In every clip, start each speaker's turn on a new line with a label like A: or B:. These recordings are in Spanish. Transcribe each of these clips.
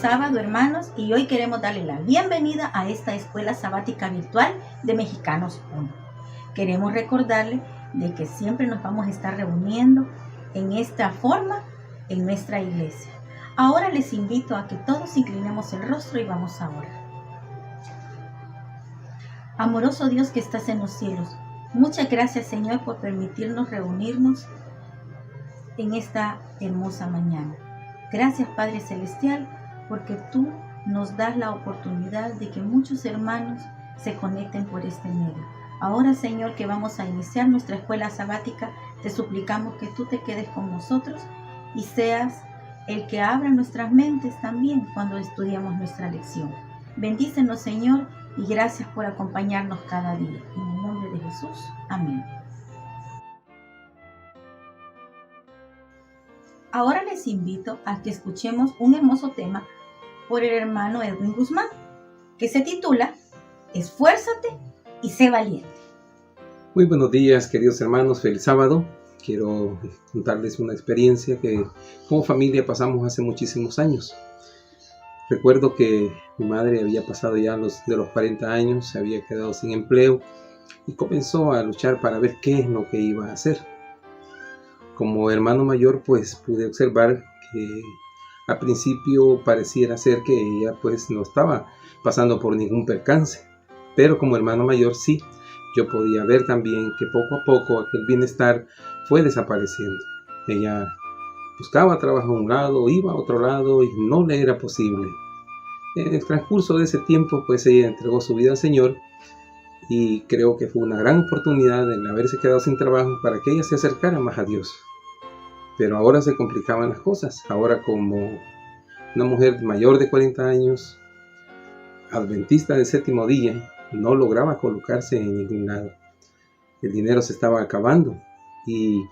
A: sábado, hermanos, y hoy queremos darle la bienvenida a esta escuela sabática virtual de Mexicanos 1. Queremos recordarle de que siempre nos vamos a estar reuniendo en esta forma en nuestra iglesia. Ahora les invito a que todos inclinemos el rostro y vamos a orar. Amoroso Dios que estás en los cielos, muchas gracias, Señor, por permitirnos reunirnos en esta hermosa mañana. Gracias, Padre Celestial, porque tú nos das la oportunidad de que muchos hermanos se conecten por este medio. Ahora, Señor, que vamos a iniciar nuestra escuela sabática, te suplicamos que tú te quedes con nosotros y seas el que abra nuestras mentes también cuando estudiamos nuestra lección. Bendícenos, Señor, y gracias por acompañarnos cada día. En el nombre de Jesús. Amén. Ahora les invito a que escuchemos un hermoso tema por el hermano Edwin Guzmán, que se titula Esfuérzate y sé valiente.
B: Muy buenos días, queridos hermanos, feliz sábado. Quiero contarles una experiencia que como familia pasamos hace muchísimos años. Recuerdo que mi madre había pasado ya de los 40 años, se había quedado sin empleo y comenzó a luchar para ver qué es lo que iba a hacer. Como hermano mayor, pues pude observar que al principio pareciera ser que ella pues no estaba pasando por ningún percance, pero como hermano mayor sí, yo podía ver también que poco a poco aquel bienestar fue desapareciendo. Ella buscaba trabajo a un lado, iba a otro lado y no le era posible. En el transcurso de ese tiempo, pues ella entregó su vida al Señor y creo que fue una gran oportunidad el haberse quedado sin trabajo para que ella se acercara más a Dios. Pero ahora se complicaban las cosas. Ahora, como una mujer mayor de 40 años, adventista del séptimo día, no lograba colocarse en ningún lado. El dinero se estaba acabando y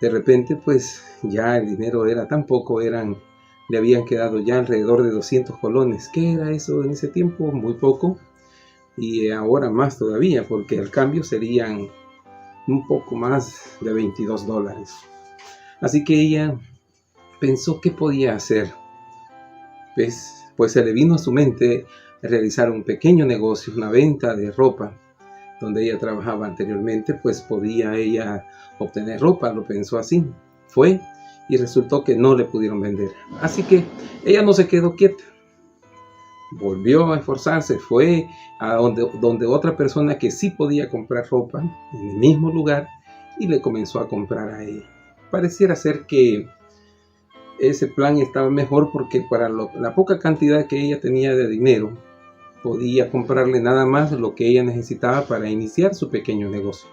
B: de repente pues ya el dinero era tan poco, le habían quedado ya alrededor de 200 colones. ¿Qué era eso en ese tiempo? Muy poco. Y ahora más todavía, porque el cambio serían un poco más de $22. Así que ella pensó qué podía hacer. Pues se le vino a su mente realizar un pequeño negocio, una venta de ropa. Donde ella trabajaba anteriormente, pues podía ella obtener ropa, lo pensó así. Fue y resultó que no le pudieron vender. Así que ella no se quedó quieta. Volvió a esforzarse, fue a donde otra persona que sí podía comprar ropa en el mismo lugar y le comenzó a comprar a ella. Pareciera ser que ese plan estaba mejor porque para la poca cantidad que ella tenía de dinero, podía comprarle nada más lo que ella necesitaba para iniciar su pequeño negocio.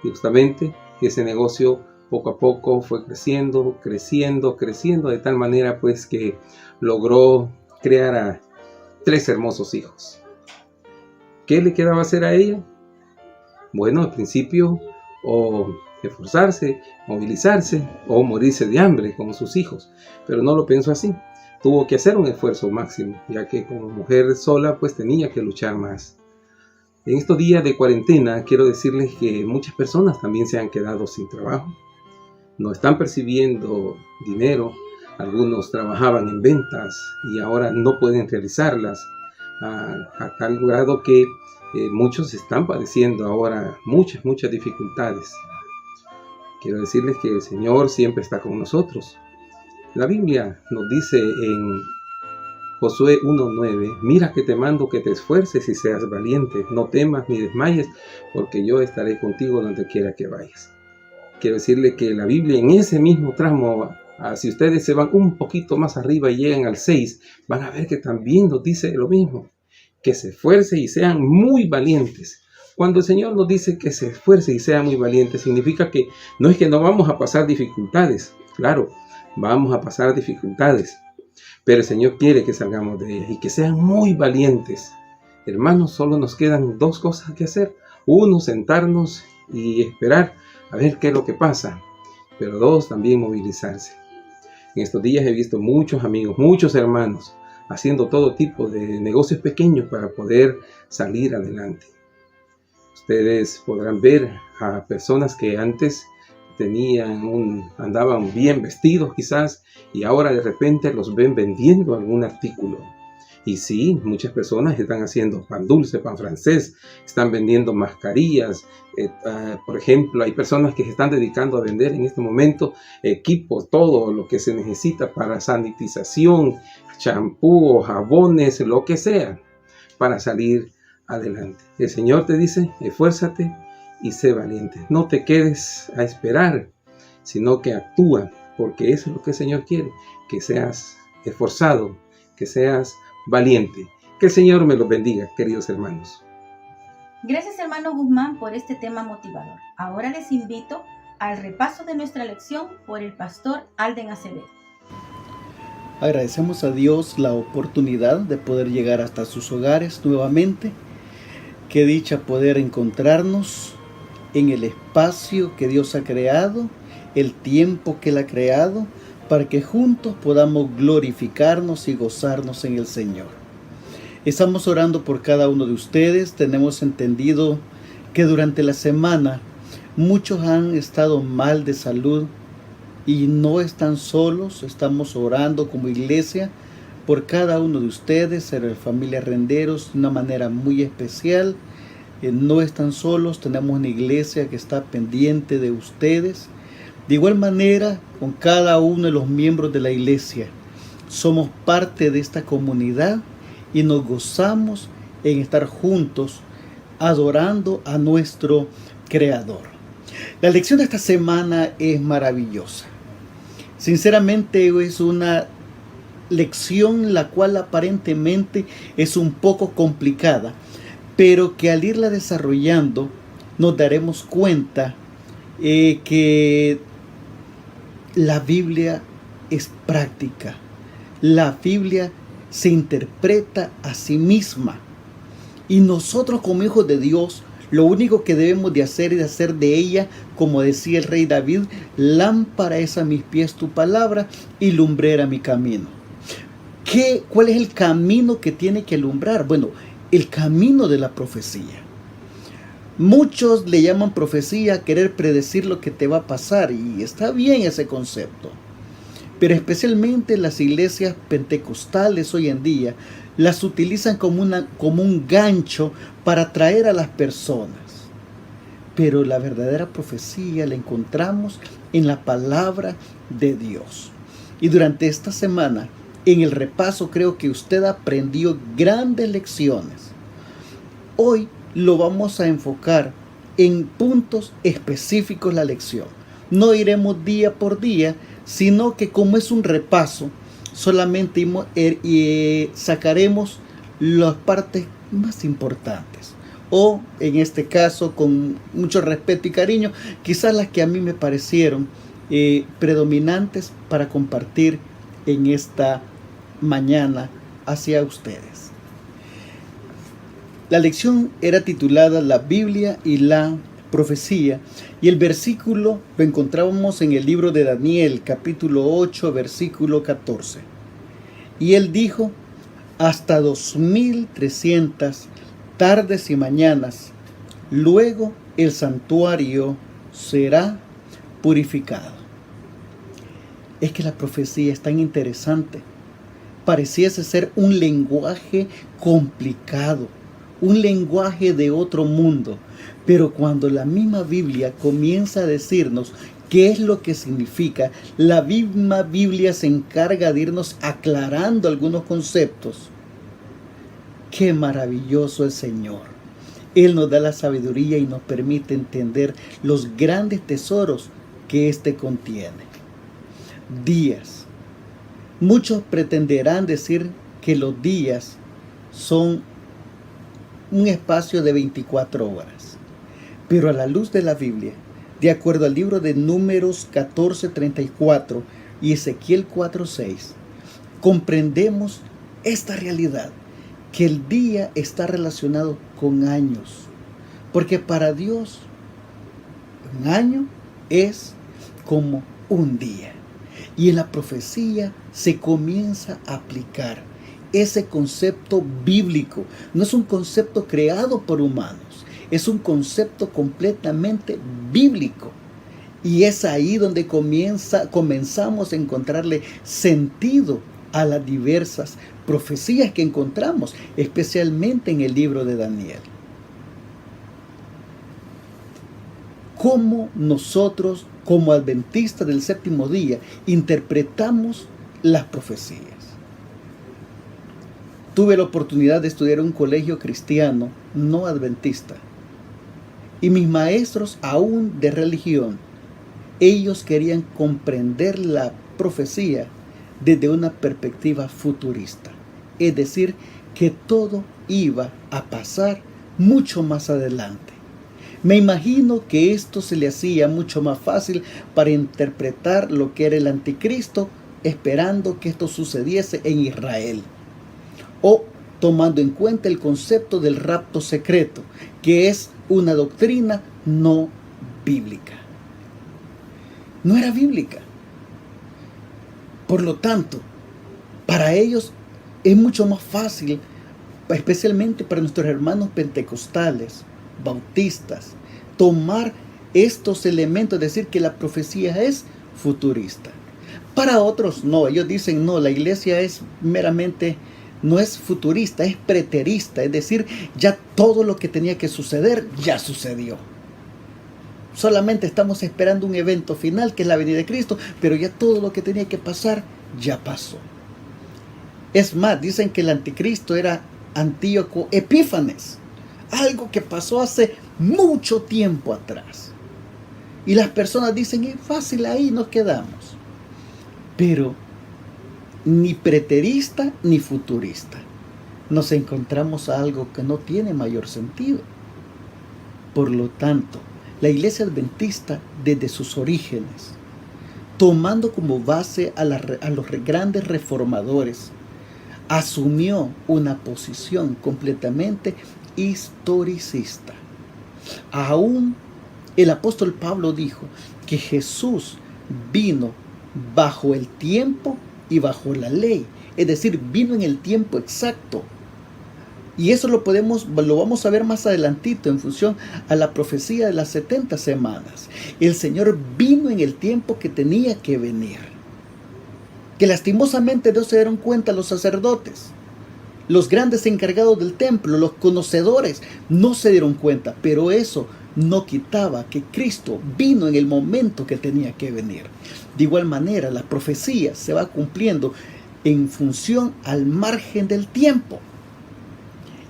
B: Y justamente ese negocio poco a poco fue creciendo, de tal manera pues que logró crear a 3 hermosos hijos. ¿Qué le quedaba hacer a ella? Bueno, al principio o esforzarse, movilizarse o morirse de hambre como sus hijos, pero no lo pensó así. Tuvo que hacer un esfuerzo máximo, ya que como mujer sola pues tenía que luchar más. En estos días de cuarentena quiero decirles que muchas personas también se han quedado sin trabajo. No están percibiendo dinero. Algunos trabajaban en ventas y ahora no pueden realizarlas a tal grado que muchos están padeciendo ahora muchas dificultades. Quiero decirles que el Señor siempre está con nosotros. La Biblia nos dice en Josué 1:9, mira que te mando que te esfuerces y seas valiente, no temas ni desmayes, porque yo estaré contigo donde quiera que vayas. Quiero decirle que la Biblia en ese mismo tramo, si ustedes se van un poquito más arriba y llegan al 6, van a ver que también nos dice lo mismo, que se esfuerce y sean muy valientes. Cuando el Señor nos dice que se esfuerce y sea muy valiente, significa que no es que no vamos a pasar dificultades, claro, vamos a pasar dificultades, pero el Señor quiere que salgamos de ellas y que sean muy valientes. Hermanos, solo nos quedan 2 cosas que hacer. 1, sentarnos y esperar a ver qué es lo que pasa, pero 2, también movilizarse. En estos días he visto muchos amigos, muchos hermanos haciendo todo tipo de negocios pequeños para poder salir adelante. Ustedes podrán ver a personas que antes andaban bien vestidos quizás, y ahora de repente los ven vendiendo algún artículo. Y sí, muchas personas están haciendo pan dulce, pan francés, están vendiendo mascarillas. Por ejemplo, hay personas que se están dedicando a vender en este momento equipos, todo lo que se necesita para sanitización, champú, jabones, lo que sea, para salir adelante. El Señor te dice, esfuérzate y sé valiente. No te quedes a esperar, sino que actúa, porque eso es lo que el Señor quiere, que seas esforzado, que seas valiente. Que el Señor me los bendiga, queridos hermanos.
A: Gracias, hermano Guzmán, por este tema motivador. Ahora les invito al repaso de nuestra lección por el pastor Alden Acevedo.
C: Agradecemos a Dios la oportunidad de poder llegar hasta sus hogares nuevamente. Qué dicha poder encontrarnos en el espacio que Dios ha creado, el tiempo que Él ha creado, para que juntos podamos glorificarnos y gozarnos en el Señor. Estamos orando por cada uno de ustedes. Tenemos entendido que durante la semana muchos han estado mal de salud y no están solos. Estamos orando como iglesia por cada uno de ustedes, en la familia Renderos, de una manera muy especial. No están solos, tenemos una iglesia que está pendiente de ustedes. De igual manera, con cada uno de los miembros de la iglesia, somos parte de esta comunidad y nos gozamos en estar juntos adorando a nuestro Creador. La lección de esta semana es maravillosa. Sinceramente es una lección la cual aparentemente es un poco complicada, pero que al irla desarrollando nos daremos cuenta que la Biblia es práctica. La Biblia se interpreta a sí misma. Y nosotros como hijos de Dios, lo único que debemos de hacer es hacer de ella, como decía el rey David, lámpara es a mis pies tu palabra y lumbrera mi camino. ¿Cuál es el camino que tiene que alumbrar? Bueno, el camino de la profecía. Muchos le llaman profecía a querer predecir lo que te va a pasar, y está bien ese concepto. Pero especialmente las iglesias pentecostales hoy en día las utilizan como un gancho para atraer a las personas. Pero la verdadera profecía la encontramos en la palabra de Dios. Y durante esta semana, en el repaso, creo que usted aprendió grandes lecciones. Hoy lo vamos a enfocar en puntos específicos la lección. No iremos día por día, sino que como es un repaso, solamente sacaremos las partes más importantes. O en este caso, con mucho respeto y cariño, quizás las que a mí me parecieron predominantes para compartir en esta mañana hacia ustedes. La lección era titulada La Biblia y la profecía, y el versículo lo encontrábamos en el libro de Daniel, capítulo 8, versículo 14. Y él dijo: hasta 2300 tardes y mañanas, luego el santuario será purificado. Es que la profecía es tan interesante. Pareciese ser un lenguaje complicado, un lenguaje de otro mundo, pero cuando la misma Biblia comienza a decirnos qué es lo que significa, la misma Biblia se encarga de irnos aclarando algunos conceptos. ¡Qué maravilloso el Señor! Él nos da la sabiduría y nos permite entender los grandes tesoros que éste contiene. Días. Muchos pretenderán decir que los días son un espacio de 24 horas. Pero a la luz de la Biblia, de acuerdo al libro de Números 14:34 y Ezequiel 4:6, comprendemos esta realidad, que el día está relacionado con años. Porque para Dios, un año es como un día. Y en la profecía se comienza a aplicar ese concepto bíblico. No es un concepto creado por humanos, es un concepto completamente bíblico. Y es ahí donde comenzamos a encontrarle sentido a las diversas profecías que encontramos, especialmente en el libro de Daniel. ¿Cómo nosotros, como adventistas del séptimo día, interpretamos las profecías? Tuve la oportunidad de estudiar en un colegio cristiano no adventista. Y mis maestros, aún de religión, ellos querían comprender la profecía desde una perspectiva futurista. Es decir, que todo iba a pasar mucho más adelante. Me imagino que esto se le hacía mucho más fácil para interpretar lo que era el anticristo, esperando que esto sucediese en Israel. O tomando en cuenta el concepto del rapto secreto, que es una doctrina no bíblica. No era bíblica. Por lo tanto, para ellos es mucho más fácil, especialmente para nuestros hermanos pentecostales, bautistas, tomar estos elementos, decir que la profecía es futurista. Para otros no, ellos dicen no, la iglesia es meramente, no es futurista, es preterista, es decir, ya todo lo que tenía que suceder ya sucedió. Solamente estamos esperando un evento final, que es la venida de Cristo, pero ya todo lo que tenía que pasar ya pasó. Es más, dicen que el anticristo era Antíoco Epífanes, algo que pasó hace mucho tiempo atrás. Y las personas dicen, es fácil, ahí nos quedamos. Pero ni preterista ni futurista. Nos encontramos a algo que no tiene mayor sentido. Por lo tanto, la iglesia adventista, desde sus orígenes, tomando como base a los grandes reformadores, asumió una posición completamente historicista. Aún el apóstol Pablo dijo que Jesús vino bajo el tiempo y bajo la ley, es decir, vino en el tiempo exacto. Y eso lo vamos a ver más adelantito en función a la profecía de las 70 semanas. El Señor vino en el tiempo que tenía que venir. Que lastimosamente no se dieron cuenta los sacerdotes, los grandes encargados del templo, los conocedores, no se dieron cuenta. Pero eso no quitaba que Cristo vino en el momento que tenía que venir. De igual manera, la profecía se va cumpliendo en función al margen del tiempo.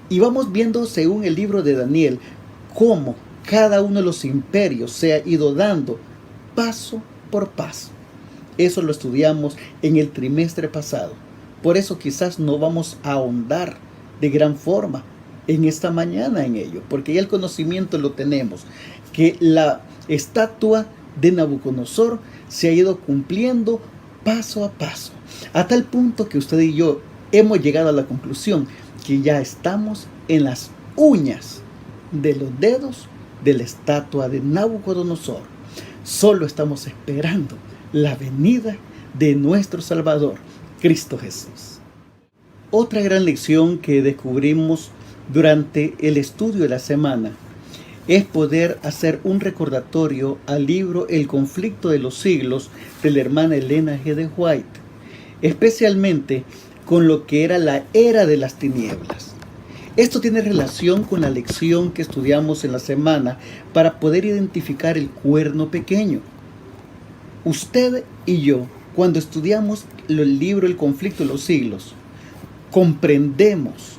C: Y vamos viendo, según el libro de Daniel, cómo cada uno de los imperios se ha ido dando paso por paso. Eso lo estudiamos en el trimestre pasado. Por eso quizás no vamos a ahondar de gran forma en esta mañana en ello, porque ya el conocimiento lo tenemos, que la estatua de Nabucodonosor se ha ido cumpliendo paso a paso, a tal punto que usted y yo hemos llegado a la conclusión que ya estamos en las uñas de los dedos de la estatua de Nabucodonosor. Solo estamos esperando la venida de nuestro Salvador, Cristo Jesús. Otra gran lección que descubrimos durante el estudio de la semana es poder hacer un recordatorio al libro El conflicto de los siglos de la hermana Elena G. de White, especialmente con lo que era la era de las tinieblas. Esto tiene relación con la lección que estudiamos en la semana para poder identificar el cuerno pequeño. Usted y yo, cuando estudiamos el libro El conflicto de los siglos, comprendemos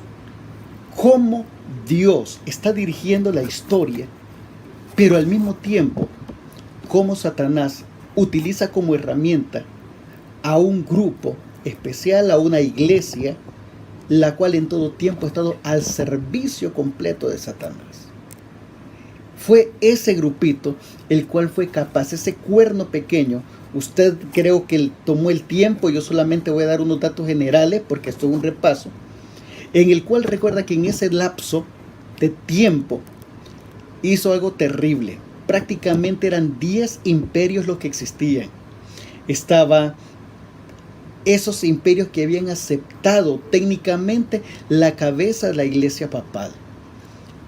C: cómo Dios está dirigiendo la historia, pero al mismo tiempo, cómo Satanás utiliza como herramienta a un grupo especial, a una iglesia, la cual en todo tiempo ha estado al servicio completo de Satanás. Fue ese grupito el cual fue capaz, ese cuerno pequeño. Usted creo que tomó el tiempo, yo solamente voy a dar unos datos generales porque esto es un repaso, en el cual recuerda que en ese lapso de tiempo hizo algo terrible. Prácticamente eran 10 imperios los que existían. Estaba esos imperios que habían aceptado técnicamente la cabeza de la iglesia papal,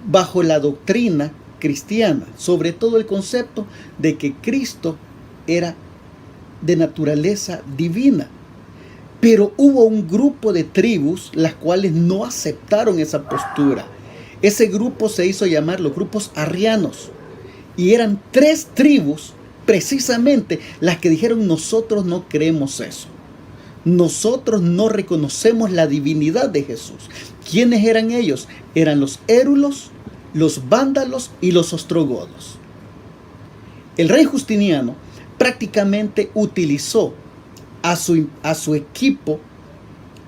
C: bajo la doctrina cristiana, sobre todo el concepto de que Cristo era de naturaleza divina. Pero hubo un grupo de tribus las cuales no aceptaron esa postura. Ese grupo se hizo llamar los grupos arrianos. Y eran 3 tribus precisamente las que dijeron: nosotros no creemos eso. Nosotros no reconocemos la divinidad de Jesús. ¿Quiénes eran ellos? Eran los érulos, los vándalos y los ostrogodos. El rey Justiniano prácticamente utilizó a su equipo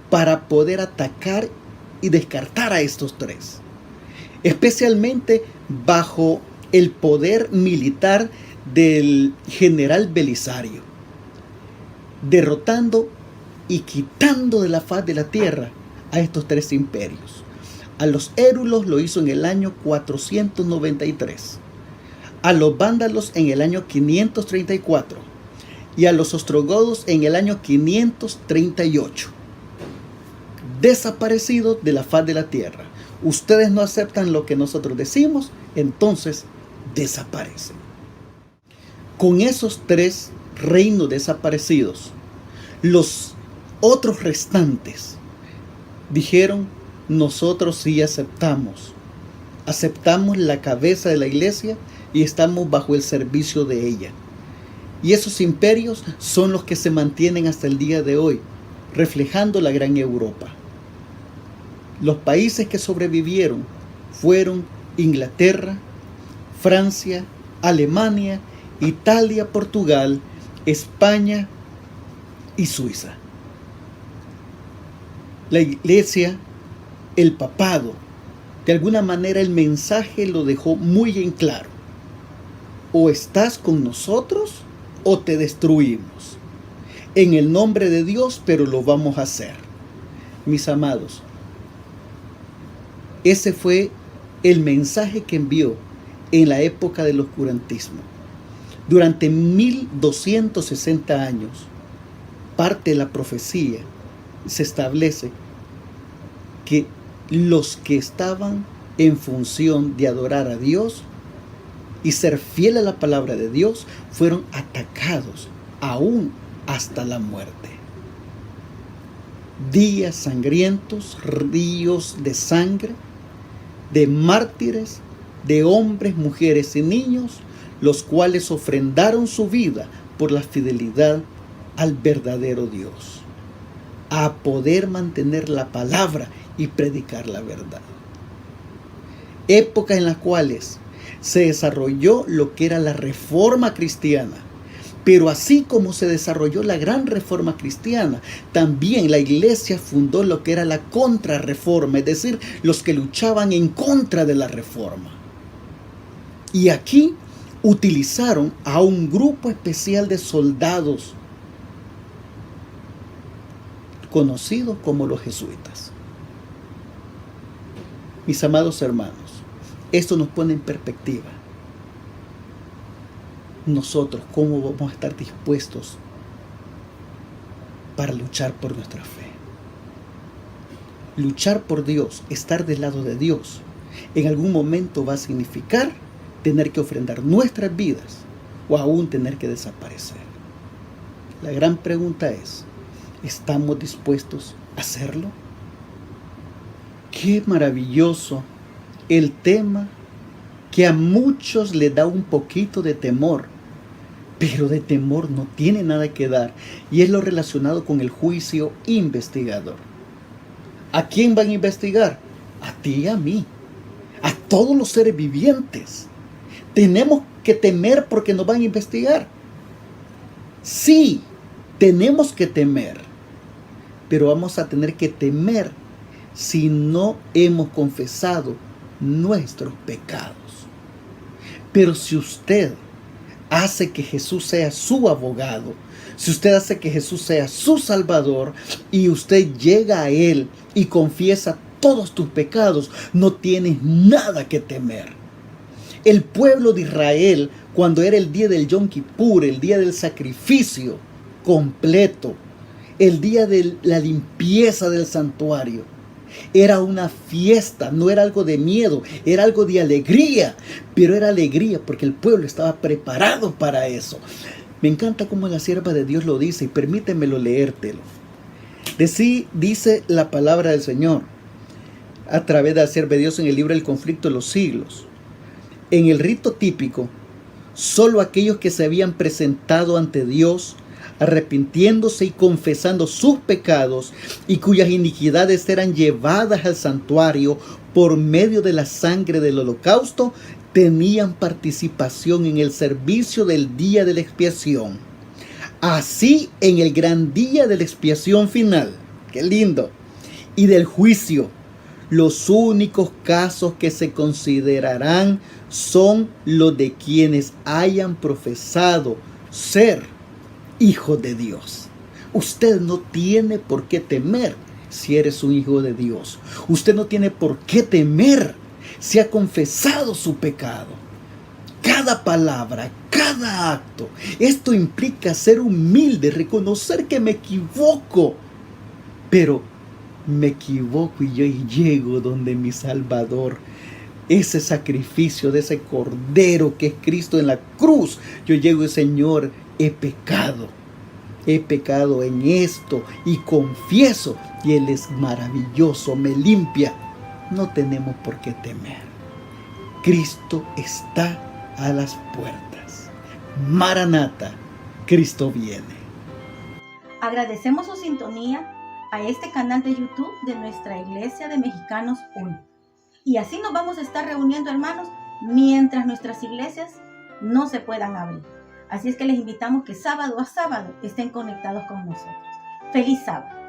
C: para poder atacar y descartar a estos 3, especialmente bajo el poder militar del general Belisario, derrotando y quitando de la faz de la tierra a estos 3 imperios. A los érulos lo hizo en el año 493, a los vándalos en el año 534 y a los ostrogodos en el año 538. Desaparecidos de la faz de la tierra. Ustedes no aceptan lo que nosotros decimos, entonces desaparecen. Con esos 3 reinos desaparecidos, los otros restantes dijeron: nosotros sí aceptamos la cabeza de la iglesia y estamos bajo el servicio de ella. Y esos imperios son los que se mantienen hasta el día de hoy, reflejando la gran Europa. Los países que sobrevivieron fueron Inglaterra, Francia, Alemania, Italia, Portugal, España y Suiza. La iglesia, el papado, de alguna manera el mensaje lo dejó muy en claro: o estás con nosotros o te destruimos. En el nombre de Dios, pero lo vamos a hacer. Mis amados, ese fue el mensaje que envió en la época del oscurantismo. Durante 1260 años, parte de la profecía se establece que los que estaban en función de adorar a Dios y ser fiel a la palabra de Dios fueron atacados aún hasta la muerte. Días sangrientos, ríos de sangre, de mártires, de hombres, mujeres y niños, los cuales ofrendaron su vida por la fidelidad al verdadero Dios, a poder mantener la palabra y predicar la verdad. Épocas en las cuales se desarrolló lo que era la Reforma cristiana. Pero así como se desarrolló la gran Reforma cristiana, también la iglesia fundó lo que era la Contrarreforma, es decir, los que luchaban en contra de la Reforma. Y aquí utilizaron a un grupo especial de soldados conocidos como los jesuitas. Mis amados hermanos, esto nos pone en perspectiva. Nosotros, ¿cómo vamos a estar dispuestos para luchar por nuestra fe? Luchar por Dios, estar del lado de Dios, en algún momento va a significar tener que ofrendar nuestras vidas o aún tener que desaparecer. La gran pregunta es, ¿estamos dispuestos a hacerlo? Qué maravilloso el tema que a muchos le da un poquito de temor, pero de temor no tiene nada que dar, y es lo relacionado con el juicio investigador. ¿A quién van a investigar? A ti y a mí, a todos los seres vivientes. ¿Tenemos que temer porque nos van a investigar? Sí, tenemos que temer, pero vamos a tener que temer si no hemos confesado nuestros pecados. Pero si usted hace que Jesús sea su abogado, si usted hace que Jesús sea su Salvador y usted llega a Él y confiesa todos tus pecados, no tienes nada que temer. El pueblo de Israel, cuando era el día del Yom Kippur, el día del sacrificio completo, el día de la limpieza del santuario, Era una fiesta, no era algo de miedo, era algo de alegría, pero era alegría porque el pueblo estaba preparado para eso. Me encanta cómo la sierva de Dios lo dice y permítemelo leértelo. Dice la palabra del Señor a través de la sierva de Dios en el libro del conflicto de los siglos. En el rito típico, solo aquellos que se habían presentado ante Dios, arrepintiéndose y confesando sus pecados y cuyas iniquidades eran llevadas al santuario por medio de la sangre del holocausto, tenían participación en el servicio del día de la expiación. Así, en el gran día de la expiación final, qué lindo, y del juicio, los únicos casos que se considerarán son los de quienes hayan profesado ser hijos de Dios. Usted no tiene por qué temer si eres un hijo de Dios. Usted no tiene por qué temer si ha confesado su pecado. Cada palabra, cada acto, esto implica ser humilde, reconocer que me equivoco, pero me equivoco y yo llego donde mi Salvador. Ese sacrificio de ese Cordero que es Cristo en la cruz. Yo llego y Señor, he pecado en esto y confieso. Y Él es maravilloso, me limpia. No tenemos por qué temer. Cristo está a las puertas. Maranata, Cristo viene.
A: Agradecemos su sintonía a este canal de YouTube de nuestra Iglesia de Mexicanos 1. Y así nos vamos a estar reuniendo, hermanos, mientras nuestras iglesias no se puedan abrir. Así es que les invitamos que sábado a sábado estén conectados con nosotros. ¡Feliz sábado!